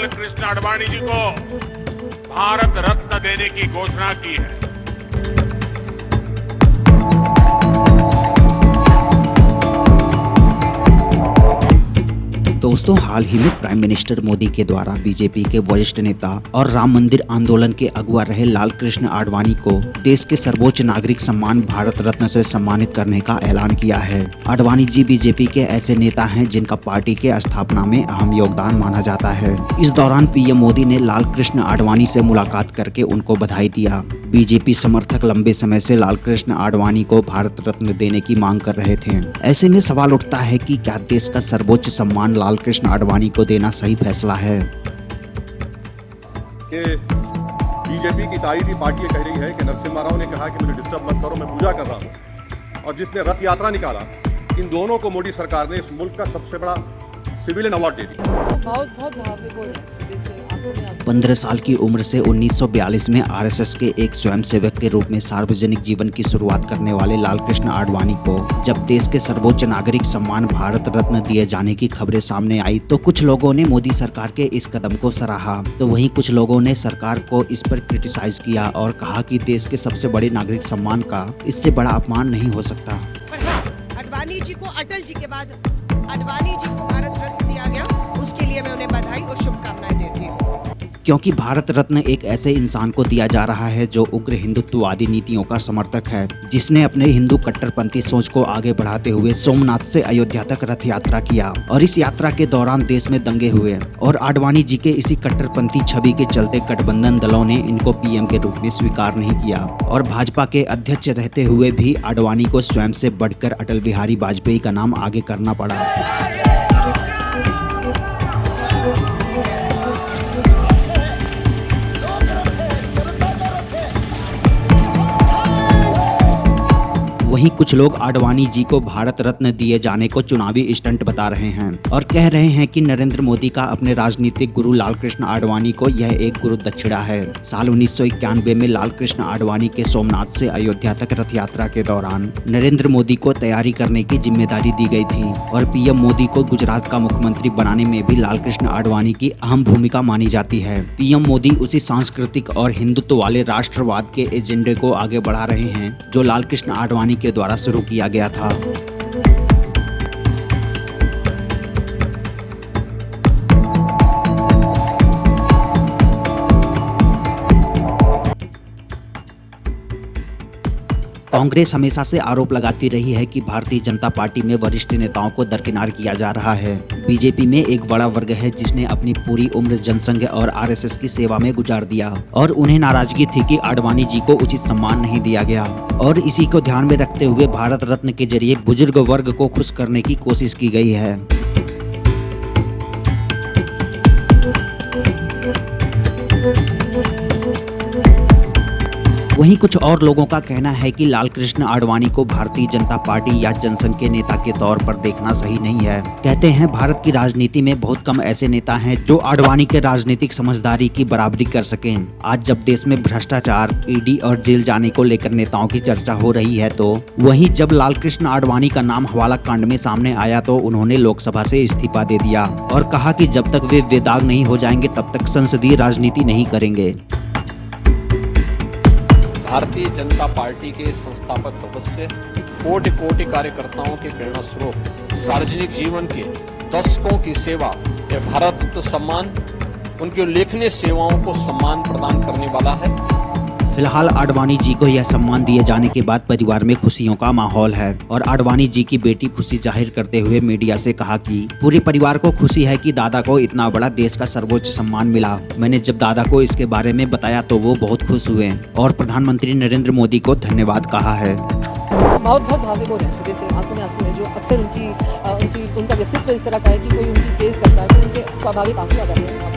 लाल कृष्ण आडवाणी जी को भारत रत्न देने की घोषणा की है। दोस्तों, हाल ही में प्राइम मिनिस्टर मोदी के द्वारा बीजेपी के वरिष्ठ नेता और राम मंदिर आंदोलन के अगुवा रहे लाल कृष्ण आडवाणी को देश के सर्वोच्च नागरिक सम्मान भारत रत्न से सम्मानित करने का ऐलान किया है। आडवाणी जी बीजेपी के ऐसे नेता हैं जिनका पार्टी के स्थापना में अहम योगदान माना जाता है। इस दौरान पीएम मोदी ने लाल कृष्ण आडवाणी से मुलाकात करके उनको बधाई दिया। बीजेपी समर्थक लंबे समय से लाल कृष्ण आडवाणी को भारत रत्न देने की मांग कर रहे थे। ऐसे में सवाल उठता है कि क्या देश का सर्वोच्च सम्मान लाल कृष्ण आडवाणी को देना सही फैसला है? कि बीजेपी की ताईदी पार्टी कह रही है कि नरसिम्हा राव ने कहा कि मुझे डिस्टर्ब मत करो, मैं पूजा कर रहा हूं, और जिसने रथ यात्रा निकाला, इन दोनों को मोदी सरकार ने इस मुल्क का सबसे बड़ा सिविलियन अवार्ड दे दिया। बहुत भावुक हो रहे हैं। 15 साल की उम्र से 1942 में आरएसएस के एक स्वयंसेवक के रूप में सार्वजनिक जीवन की शुरुआत करने वाले लाल कृष्ण आडवाणी को जब देश के सर्वोच्च नागरिक सम्मान भारत रत्न दिए जाने की खबरें सामने आई तो कुछ लोगों ने मोदी सरकार के इस कदम को सराहा, तो वहीं कुछ लोगों ने सरकार को इस पर क्रिटिसाइज किया और कहा कि देश के सबसे बड़े नागरिक सम्मान का इससे बड़ा अपमान नहीं हो सकता। आडवाणी जी को, अटल जी के बाद आडवाणी जी को भारत रत्न दिया गया, उसके लिए मैं उन्हें बधाई और शुभकामनाएं देती हूँ। क्योंकि भारत रत्न एक ऐसे इंसान को दिया जा रहा है जो उग्र हिंदुत्ववादी नीतियों का समर्थक है, जिसने अपने हिंदू कट्टरपंथी सोच को आगे बढ़ाते हुए सोमनाथ से अयोध्या तक रथ यात्रा किया और इस यात्रा के दौरान देश में दंगे हुए और आडवाणी जी के इसी कट्टरपंथी छवि के चलते गठबंधन दलों ने इनको पीएम के रूप में स्वीकार नहीं किया और भाजपा के अध्यक्ष रहते हुए भी आडवाणी को स्वयं से बढ़कर अटल बिहारी वाजपेयी का नाम आगे करना पड़ा। वहीं कुछ लोग आडवाणी जी को भारत रत्न दिए जाने को चुनावी स्टंट बता रहे हैं और कह रहे हैं कि नरेंद्र मोदी का अपने राजनीतिक गुरु लाल कृष्ण आडवाणी को यह एक गुरु दक्षिणा है। साल 1991 में लाल कृष्ण आडवाणी के सोमनाथ से अयोध्या तक रथ यात्रा के दौरान नरेंद्र मोदी को तैयारी करने की जिम्मेदारी दी गई थी और पीएम मोदी को गुजरात का मुख्यमंत्री बनाने में भी लाल कृष्ण आडवाणी की अहम भूमिका मानी जाती है। पीएम मोदी उसी सांस्कृतिक और हिंदुत्व वाले राष्ट्रवाद के एजेंडे को आगे बढ़ा रहे हैं जो लाल कृष्ण आडवाणी के द्वारा शुरू किया गया था। कांग्रेस हमेशा से आरोप लगाती रही है कि भारतीय जनता पार्टी में वरिष्ठ नेताओं को दरकिनार किया जा रहा है। बीजेपी में एक बड़ा वर्ग है जिसने अपनी पूरी उम्र जनसंघ और आरएसएस की सेवा में गुजार दिया और उन्हें नाराजगी थी कि आडवाणी जी को उचित सम्मान नहीं दिया गया और इसी को ध्यान में रखते हुए भारत रत्न के जरिए बुजुर्ग वर्ग को खुश करने की कोशिश की गई है। वहीं कुछ और लोगों का कहना है कि लाल कृष्ण आडवाणी को भारतीय जनता पार्टी या जनसंघ के नेता के तौर पर देखना सही नहीं है। कहते हैं भारत की राजनीति में बहुत कम ऐसे नेता हैं जो आडवाणी के राजनीतिक समझदारी की बराबरी कर सकें। आज जब देश में भ्रष्टाचार, ईडी और जेल जाने को लेकर नेताओं की चर्चा हो रही है तो वहीं जब लाल कृष्ण आडवाणी का नाम हवाला कांड में सामने आया तो उन्होंने लोकसभा से इस्तीफा दे दिया और कहा कि जब तक वे बेदाग नहीं हो जाएंगे तब तक संसदीय राजनीति नहीं करेंगे। भारतीय जनता पार्टी के संस्थापक सदस्य, कोटि कोटि कार्यकर्ताओं के प्रेरणा स्रोत, सार्वजनिक जीवन के दशकों की सेवा, यह भारत रत्न सम्मान उनकी उल्लेखनीय सेवाओं को सम्मान प्रदान करने वाला है। फिलहाल आडवाणी जी को यह सम्मान दिए जाने के बाद परिवार में खुशियों का माहौल है और आडवाणी जी की बेटी खुशी जाहिर करते हुए मीडिया से कहा कि पूरे परिवार को खुशी है कि दादा को इतना बड़ा देश का सर्वोच्च सम्मान मिला। मैंने जब दादा को इसके बारे में बताया तो वो बहुत खुश हुए और प्रधानमंत्री नरेंद्र मोदी को धन्यवाद कहा है। बहुत भावुक हो रहे हैं। सुबह से आंखों में आंसू हैं। जो अक्सर उनका व्यक्तित्व इस तरह का है कि कोई उनकी प्रेज करता है तो उनके स्वाभाविक आंसू आ जाते हैं।